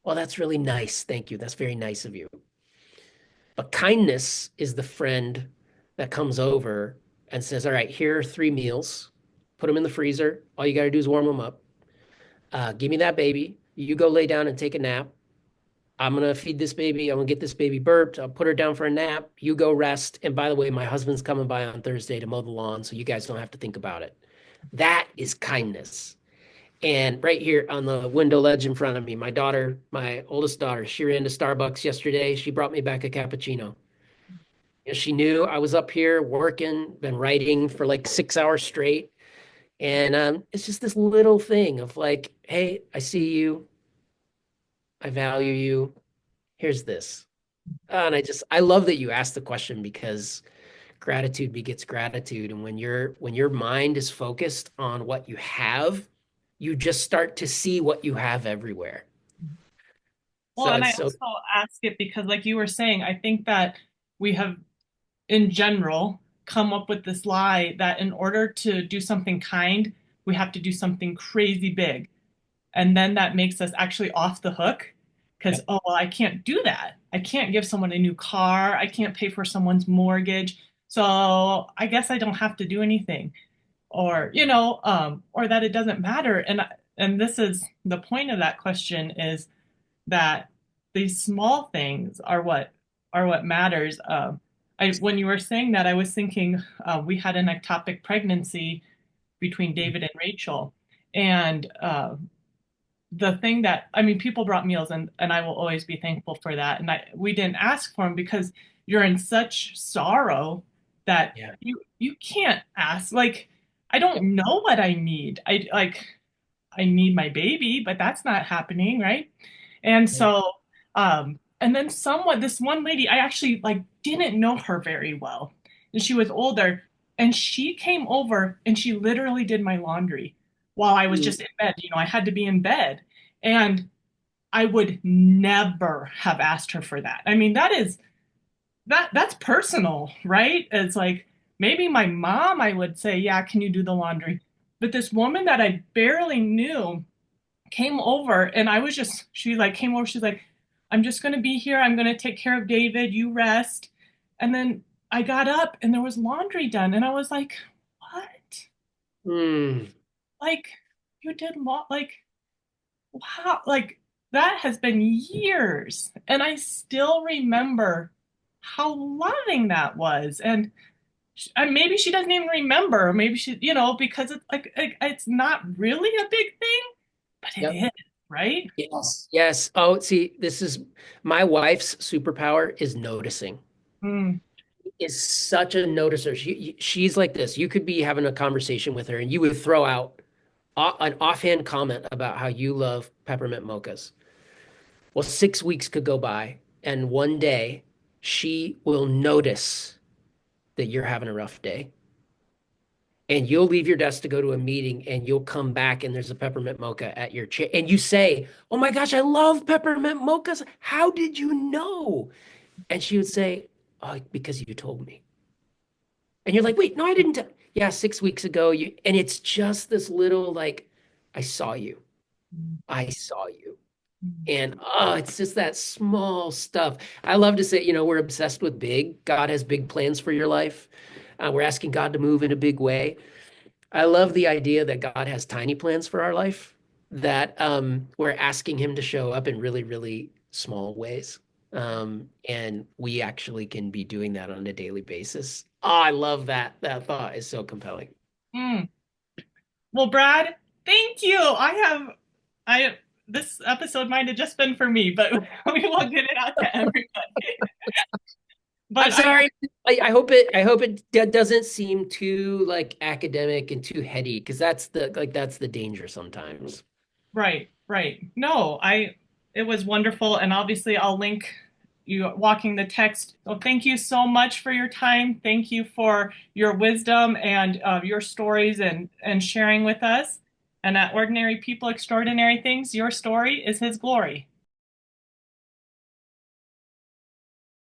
Well, that's really nice. Thank you. That's very nice of you. But kindness is the friend that comes over and says, all right, here are 3 meals. Put them in the freezer. All you got to do is warm them up. Give me that baby. You go lay down and take a nap. I'm gonna feed this baby. I'm gonna get this baby burped. I'll put her down for a nap. You go rest. And by the way, my husband's coming by on Thursday to mow the lawn, so you guys don't have to think about it. That is kindness. And right here on the window ledge in front of me, my daughter, my oldest daughter, she ran to Starbucks yesterday. She brought me back a cappuccino. And she knew I was up here working, been writing for like 6 hours straight. And it's just this little thing of like, hey, I see you. I value you. Here's this. And I love that you asked the question because gratitude begets gratitude. And when your mind is focused on what you have, you just start to see what you have everywhere. Well, So and I it's so also ask it because, like you were saying, I think that we have, in general, come up with this lie that in order to do something kind, we have to do something crazy big. And then that makes us actually off the hook because, Yep. oh, well, I can't do that. I can't give someone a new car. I can't pay for someone's mortgage. So I guess I don't have to do anything. Or, or that it doesn't matter. And this is the point of that question is that these small things are what matters. When you were saying that, I was thinking we had an ectopic pregnancy between David and Rachel, and the thing that I mean, people brought meals, and I will always be thankful for that. And we didn't ask for them because you're in such sorrow that Yeah. you can't ask. Like, I Yep. don't know what I need. I need my baby, but that's not happening, right? And Right. so, and then this one lady, I actually like didn't know her very well, and she was older, and she came over and she literally did my laundry while I was Mm, just in bed. I had to be in bed, and I would never have asked her for that. I mean, that's personal, right? It's like maybe my mom, I would say, yeah, can you do the laundry? But this woman that I barely knew came over and she like came over, she's like, I'm just gonna be here. I'm gonna take care of David. You rest. And then I got up and there was laundry done. And I was like, what? mm, Like you did like wow, like that has been years. And I still remember how loving that was. And maybe she doesn't even remember, or maybe she, because it's like it's not really a big thing, but it yep. is, right? Yes. Yes. Oh, see, this is my wife's superpower is noticing. Mm, Is such a noticer. She's like this. You could be having a conversation with her and you would throw out an offhand comment about how you love peppermint mochas. Well, 6 weeks could go by, and one day she will notice that you're having a rough day. And you'll leave your desk to go to a meeting, and you'll come back, and there's a peppermint mocha at your chair. And you say, oh my gosh, I love peppermint mochas. How did you know? And she would say, oh, because you told me. And you're like, wait, no, I didn't tell. Yeah, 6 weeks ago, and it's just this little like, I saw you. mm, I saw you. mm, And it's just that small stuff. I love to say, we're obsessed with big. God has big plans for your life. We're asking God to move in a big way. I love the idea that God has tiny plans for our life, that we're asking Him to show up in really, really small ways. And we actually can be doing that on a daily basis. Oh, I love that. That thought is so compelling. mm. Well, Brad, thank you. I this episode might have just been for me, but we will get it out to everybody. But I'm sorry. I hope it doesn't seem too like academic and too heady because that's the danger sometimes. right, right. No, it was wonderful. And obviously, I'll link you walking the text. So thank you so much for your time. Thank you for your wisdom and your stories and sharing with us. And at Ordinary People, Extraordinary Things, your story is His glory.